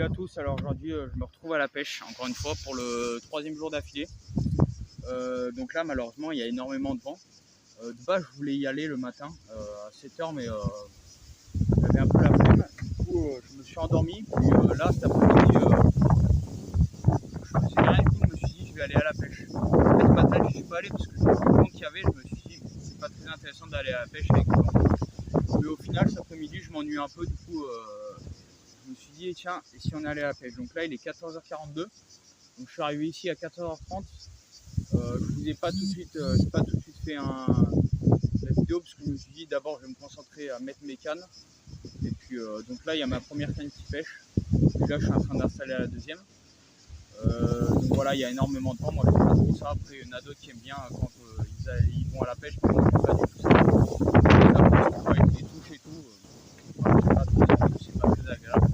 Salut à tous, alors aujourd'hui je me retrouve à la pêche encore une fois pour le troisième jour d'affilée. Donc là malheureusement il y a énormément de vent. De base je voulais y aller le matin à 7h mais j'avais un peu la flemme. Du coup je me suis endormi. Puis là cet après-midi je faisais rien du tout, je me suis dit je vais aller à la pêche. En fait ce matin je suis pas allé parce que je me suis rendu compte qu'il y avait, je me suis dit c'est pas très intéressant d'aller à la pêche avec le vent. Mais au final cet après-midi je m'ennuie un peu, du coup je me suis dit tiens, et si on allait à la pêche. Donc là il est 14h42, donc je suis arrivé ici à 14h30. Je vous ai pas tout de suite, j'ai pas tout de suite fait la vidéo parce que je me suis dit d'abord je vais me concentrer à mettre mes cannes. Et puis donc là il y a ma première canne qui pêche. Puis là je suis en train d'installer la deuxième. Donc voilà, il y a énormément de vent. Moi je fais pas trop ça. Après il y en a d'autres qui aiment bien quand ils vont à la pêche, mais moi je fais pas du tout ça. Avec les touches et tout, c'est pas très agréable.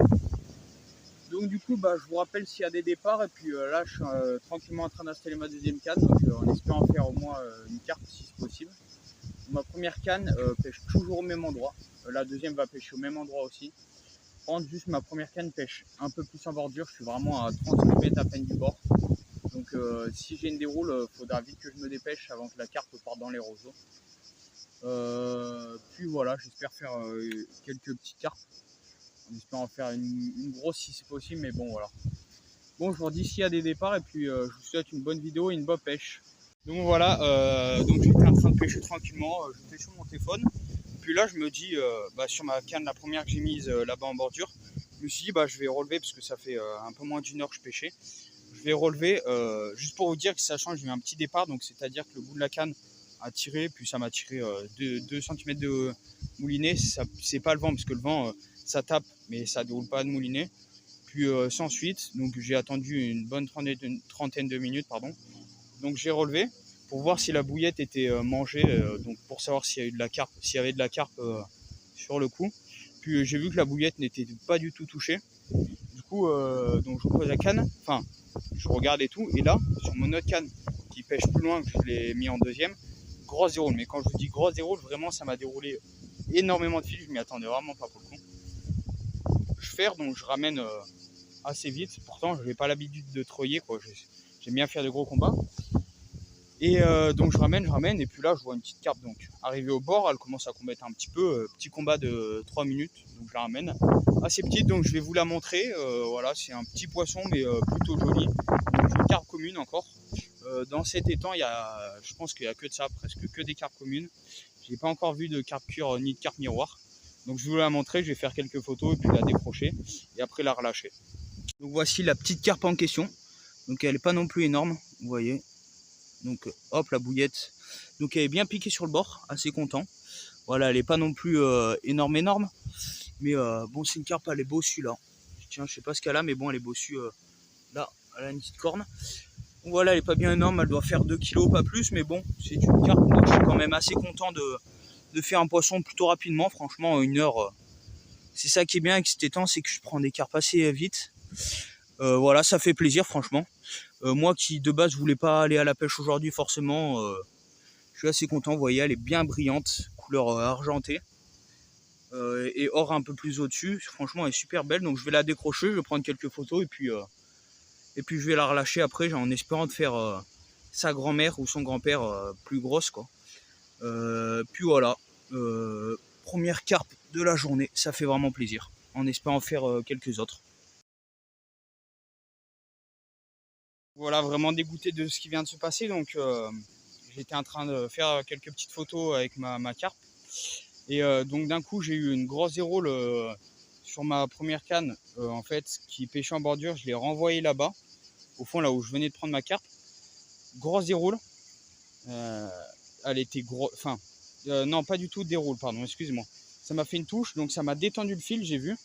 Donc du coup je vous rappelle s'il y a des départs, et puis là je suis tranquillement en train d'installer ma deuxième canne, donc en espérant faire au moins une carpe si c'est possible. Ma première canne pêche toujours au même endroit, la deuxième va pêcher au même endroit aussi. Par contre juste ma première canne pêche un peu plus en bordure, je suis vraiment à 30 cm à peine du bord. Donc si j'ai une déroule, il faudra vite que je me dépêche avant que la carpe parte dans les roseaux. Puis voilà, j'espère faire quelques petites carpes, en espérant faire une grosse si c'est possible, mais bon voilà. Bon, je vous redis s'il y a des départs, et puis je vous souhaite une bonne vidéo et une bonne pêche. Donc voilà, donc j'étais en train de pêcher tranquillement, je fais sur mon téléphone. Puis là je me dis, sur ma canne, la première que j'ai mise là-bas en bordure, je me suis dit je vais relever parce que ça fait un peu moins d'une heure que je pêchais. Je vais relever, juste pour vous dire que ça change, j'ai eu un petit départ, donc c'est-à-dire que le bout de la canne a tiré, puis ça m'a tiré 2 cm de moulinet. C'est pas le vent, parce que le vent ça tape, mais ça ne déroule pas de moulinet. Puis sans suite, donc j'ai attendu une bonne trentaine de minutes, pardon. Donc j'ai relevé pour voir si la bouillette était mangée, donc pour savoir s'il y a eu de la carpe, s'il y avait de la carpe sur le coup. Puis j'ai vu que la bouillette n'était pas du tout touchée. Du coup, donc je pose la canne, enfin je regarde et tout, et là sur mon autre canne qui pêche plus loin, que je l'ai mis en deuxième, grosse déroule. Mais quand je vous dis grosse déroule, vraiment ça m'a déroulé énormément de fil, je m'y attendais vraiment pas pour le coup. Je ferre, donc je ramène assez vite. Pourtant je n'ai pas l'habitude de treuiller, quoi. J'aime bien faire de gros combats. Et donc je ramène, et puis là je vois une petite carpe, donc arrivée au bord, elle commence à combattre un petit peu, petit combat de 3 minutes, donc je la ramène, assez petite, donc je vais vous la montrer. Voilà, c'est un petit poisson mais plutôt joli, donc une carpe commune encore. Dans cet étang, je pense qu'il n'y a que de ça, presque que des carpes communes. J'ai pas encore vu de carpe cure ni de carpe miroir, donc je vais vous la montrer, je vais faire quelques photos et puis la décrocher et après la relâcher. Donc voici la petite carpe en question, donc elle n'est pas non plus énorme, vous voyez. Donc hop, la bouillette, donc elle est bien piquée sur le bord, assez content. Voilà, elle est pas non plus énorme, mais bon, c'est une carpe, elle est bossue là. Tiens, je sais pas ce qu'elle a, mais bon, elle est bossue là, elle a une petite corne. Donc, voilà, elle est pas bien énorme, elle doit faire 2 kg, pas plus, mais bon, c'est une carpe, donc je suis quand même assez content de faire un poisson plutôt rapidement. Franchement, une heure, c'est ça qui est bien avec cet étang, c'est que je prends des carpes assez vite. Voilà, ça fait plaisir franchement. Moi qui de base voulais pas aller à la pêche aujourd'hui forcément, je suis assez content. Vous voyez, elle est bien brillante, couleur argentée, et or un peu plus au-dessus. Franchement elle est super belle, donc je vais la décrocher, je vais prendre quelques photos, et puis je vais la relâcher après, en espérant de faire sa grand-mère ou son grand-père plus grosse, quoi. Puis voilà, première carpe de la journée, ça fait vraiment plaisir, en espérant faire quelques autres. Voilà, vraiment dégoûté de ce qui vient de se passer, donc j'étais en train de faire quelques petites photos avec ma carpe, et donc d'un coup j'ai eu une grosse déroule sur ma première canne, en fait, qui pêchait en bordure. Je l'ai renvoyé là-bas, au fond, là où je venais de prendre ma carpe. Grosse déroule, elle était gros, enfin non, pas du tout déroule, pardon, excusez-moi. Ça m'a fait une touche, donc ça m'a détendu le fil, j'ai vu.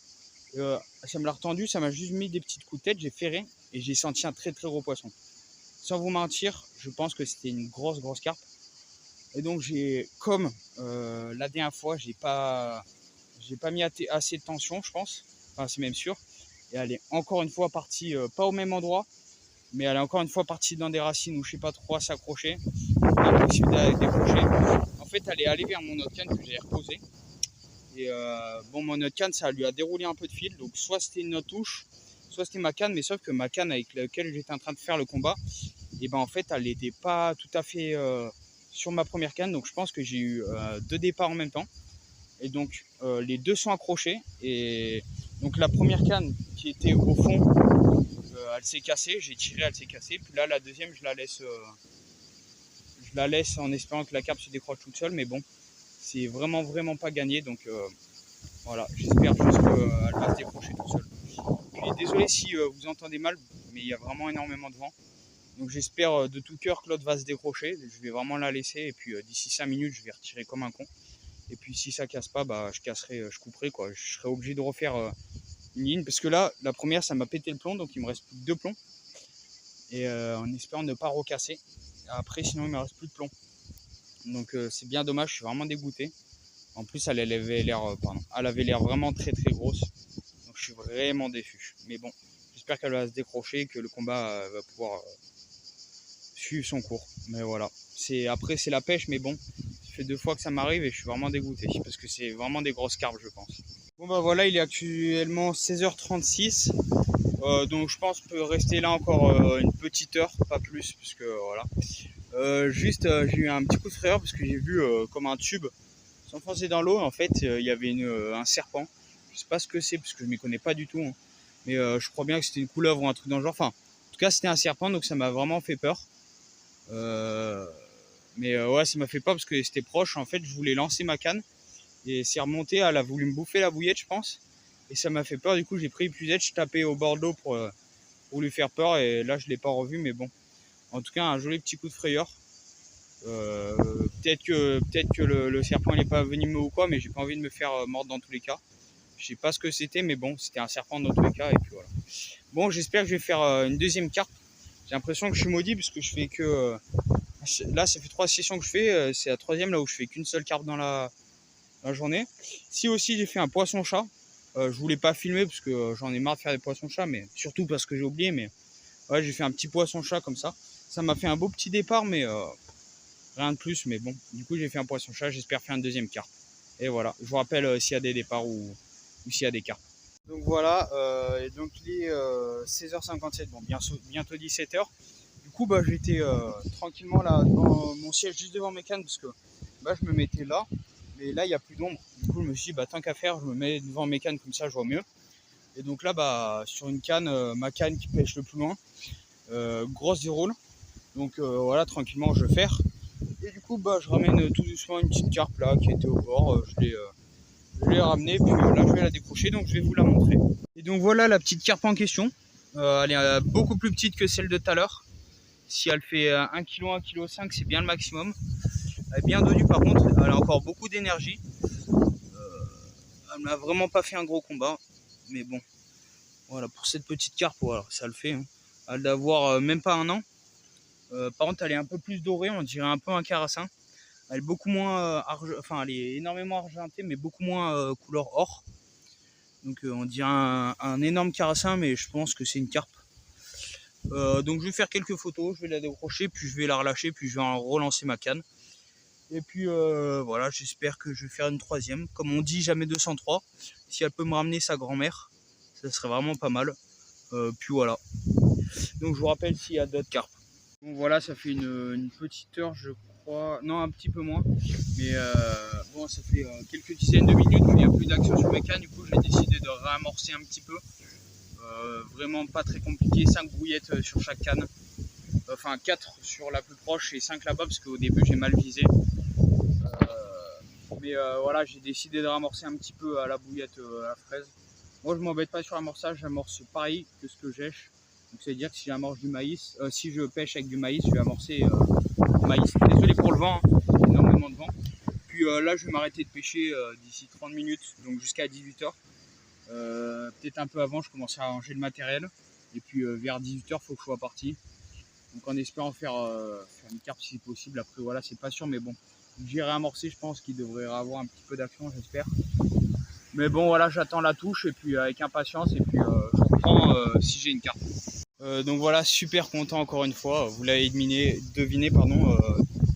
Ça me l'a retendu, ça m'a juste mis des petites coups de tête, j'ai ferré et j'ai senti un très très gros poisson. Sans vous mentir, je pense que c'était une grosse carpe. Et donc comme la dernière fois, j'ai pas mis assez de tension, je pense. Enfin, c'est même sûr. Et elle est encore une fois partie, pas au même endroit, mais elle est encore une fois partie dans des racines où je sais pas trop à s'accrocher. Impossible de la décrocher. En fait, elle est allée vers mon autre canne que j'ai reposé. Et bon, mon autre canne, ça lui a déroulé un peu de fil. Donc soit c'était une autre touche, soit c'était ma canne, mais sauf que ma canne avec laquelle j'étais en train de faire le combat, et ben en fait elle n'était pas tout à fait sur ma première canne, donc je pense que j'ai eu 2 départs en même temps. Et donc les deux sont accrochés, et donc la première canne qui était au fond, elle s'est cassée, j'ai tiré, elle s'est cassée, puis là la deuxième je la laisse en espérant que la carpe se décroche toute seule, mais bon, c'est vraiment pas gagné, donc voilà, j'espère juste qu'elle va se décrocher toute seule. Puis désolé si vous entendez mal, mais il y a vraiment énormément de vent. Donc j'espère de tout cœur que l'autre va se décrocher. Je vais vraiment la laisser, et puis d'ici 5 minutes, je vais retirer comme un con. Et puis si ça casse pas, bah, je couperai, quoi. Je serai obligé de refaire une ligne, parce que là, la première, ça m'a pété le plomb, donc il me reste plus que 2 plombs. Et en espérant ne pas recasser. Après, sinon, il me reste plus de plomb. Donc c'est bien dommage, je suis vraiment dégoûté. En plus, elle avait l'air vraiment très grosse. Donc je suis vraiment déçu. Mais bon, j'espère qu'elle va se décrocher et que le combat va pouvoir suivre son cours. Mais voilà. Après, c'est la pêche, mais bon, ça fait 2 fois que ça m'arrive et je suis vraiment dégoûté. Parce que c'est vraiment des grosses carpes, je pense. Bon bah voilà, il est actuellement 16h36. Donc je pense qu'on peut rester là encore une petite heure, pas plus, puisque voilà. J'ai eu un petit coup de frayeur parce que j'ai vu comme un tube s'enfoncer dans l'eau. En fait, il y avait un serpent. Je sais pas ce que c'est parce que je m'y connais pas du tout, hein. Mais je crois bien que c'était une couleuvre ou un truc dans le genre. Enfin, en tout cas, c'était un serpent, donc ça m'a vraiment fait peur. Mais ouais, ça m'a fait peur parce que c'était proche. En fait, je voulais lancer ma canne et c'est remonté. Elle a voulu me bouffer la bouillette, je pense. Et ça m'a fait peur. Du coup, j'ai pris l'épuisette, je tapais au bord de l'eau pour lui faire peur. Et là, je l'ai pas revu, mais bon. En tout cas, un joli petit coup de frayeur. Peut-être que le serpent n'est pas venimeux ou quoi, mais j'ai pas envie de me faire mordre dans tous les cas. Je sais pas ce que c'était, mais bon, c'était un serpent dans tous les cas, et puis voilà. Bon, j'espère que je vais faire une deuxième carpe. J'ai l'impression que je suis maudit parce que je fais que là, ça fait 3 sessions que je fais, c'est la 3e là où je fais qu'une seule carpe dans la journée. Si aussi j'ai fait un poisson-chat, je voulais pas filmer parce que j'en ai marre de faire des poissons-chats, mais surtout parce que j'ai oublié, mais ouais, j'ai fait un petit poisson-chat comme ça. Ça m'a fait un beau petit départ, mais rien de plus, mais bon, du coup j'ai fait un poisson-chat, j'espère faire une deuxième carpe. Et voilà, je vous rappelle s'il y a des départs ou s'il y a des carpes. Donc voilà, et donc il est 16h57, bon, bientôt 17h. Du coup, bah, j'étais tranquillement là dans mon siège juste devant mes cannes parce que bah, je me mettais là, mais là il n'y a plus d'ombre. Du coup, je me suis dit, bah, tant qu'à faire, je me mets devant mes cannes, comme ça je vois mieux. Et donc là, bah, sur une canne, ma canne qui pêche le plus loin, grosse déroule. Donc voilà, tranquillement je ferre. Et du coup, bah, je ramène tout doucement une petite carpe là qui était au bord. Je l'ai ramenée, puis là je vais la décrocher, donc je vais vous la montrer. Et donc voilà la petite carpe en question. Elle est beaucoup plus petite que celle de tout à l'heure. Si elle fait 1 kg, 1,5 kg, c'est bien le maximum. Elle est bien dodue par contre, elle a encore beaucoup d'énergie. Elle m'a vraiment pas fait un gros combat, mais bon, voilà, pour cette petite carpe, voilà, ça le fait, hein. Elle doit avoir même pas 1 an. Par contre, elle est un peu plus dorée, on dirait un peu un carassin. Elle est beaucoup moins elle est énormément argentée, mais beaucoup moins couleur or. Donc on dirait un énorme carassin, mais je pense que c'est une carpe. Donc je vais faire quelques photos, je vais la décrocher, puis je vais la relâcher, puis je vais en relancer ma canne. Et puis voilà, j'espère que je vais faire une 3e. Comme on dit, jamais 203. Si elle peut me ramener sa grand-mère, ça serait vraiment pas mal. Puis voilà. Donc je vous rappelle s'il y a d'autres carpes. Donc voilà, ça fait une petite heure, je crois. Non, un petit peu moins. Mais bon, ça fait quelques dizaines de minutes qu'il n'y a plus d'action sur mes cannes. Du coup, j'ai décidé de réamorcer un petit peu. Vraiment pas très compliqué. 5 brouillettes sur chaque canne. Enfin, 4 sur la plus proche et 5 là-bas parce qu'au début, j'ai mal visé. Mais voilà, j'ai décidé de ramorcer un petit peu à la bouillette à la fraise. Moi, je m'embête pas sur l'amorçage. J'amorce pareil que ce que j'èche. Donc ça veut dire que si j'amorce du maïs, si je pêche avec du maïs, je vais amorcer du maïs. Désolé pour le vent, hein, énormément de vent. Puis là, je vais m'arrêter de pêcher d'ici 30 minutes, donc jusqu'à 18h. Peut-être un peu avant, je commence à ranger le matériel. Et puis vers 18h, il faut que je sois parti. Donc en espérant faire une carpe si possible. Après voilà, c'est pas sûr, mais bon. J'irai amorcer, je pense qu'il devrait avoir un petit peu d'action, j'espère. Mais bon voilà, j'attends la touche et puis avec impatience. Et puis je reprends si j'ai une carpe. Donc voilà, super content encore une fois. Vous l'avez deviné, pardon,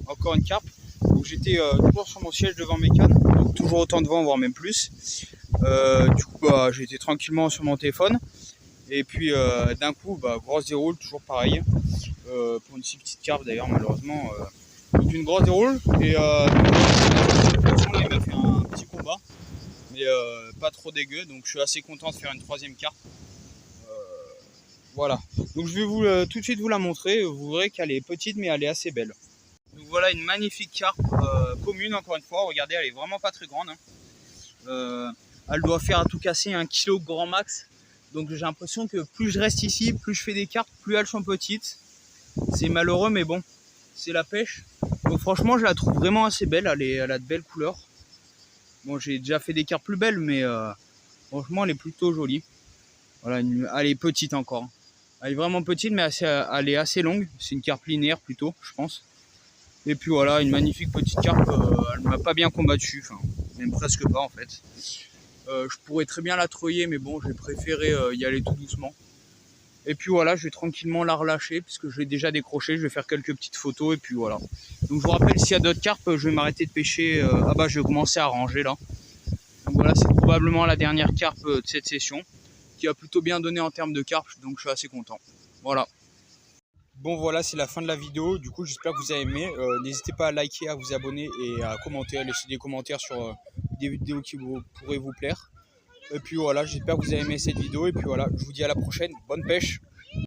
encore une carpe. Donc j'étais toujours sur mon siège devant mes cannes, donc toujours autant de vent, voire même plus. Du coup, bah, j'ai été tranquillement sur mon téléphone. Et puis d'un coup, grosse déroule, toujours pareil. Pour une si petite carpe d'ailleurs, malheureusement. Donc une grosse déroule. Et il m'a fait un petit combat. Mais pas trop dégueu. Donc je suis assez content de faire une troisième carpe. Voilà. Donc je vais vous tout de suite vous la montrer. Vous verrez qu'elle est petite, mais elle est assez belle. Donc voilà une magnifique carpe commune, encore une fois. Regardez, elle est vraiment pas très grande. Hein. Elle doit faire à tout casser 1 kg grand max. Donc j'ai l'impression que plus je reste ici, plus je fais des carpes, plus elles sont petites. C'est malheureux, mais bon, c'est la pêche. Donc franchement, je la trouve vraiment assez belle. Elle a de belles couleurs. Bon, j'ai déjà fait des carpes plus belles, mais franchement, elle est plutôt jolie. Voilà, elle est petite encore. Elle est vraiment petite, mais elle est assez longue. C'est une carpe linéaire plutôt, je pense. Et puis voilà, une magnifique petite carpe. Elle m'a pas bien combattu, enfin, même presque pas en fait. Je pourrais très bien la treuiller, mais bon, j'ai préféré y aller tout doucement. Et puis voilà, je vais tranquillement la relâcher puisque je l'ai déjà décroché. Je vais faire quelques petites photos et puis voilà. Donc je vous rappelle, s'il y a d'autres carpes, je vais m'arrêter de pêcher. Je vais commencer à ranger là. Donc voilà, c'est probablement la dernière carpe de cette session qui a plutôt bien donné en termes de carpe, donc je suis assez content. Voilà. Bon voilà, c'est la fin de la vidéo. Du coup, j'espère que vous avez aimé. N'hésitez pas à liker, à vous abonner et à commenter, à laisser des commentaires sur des vidéos qui pourraient vous plaire. Et puis voilà, j'espère que vous avez aimé cette vidéo. Et puis voilà, je vous dis à la prochaine. Bonne pêche!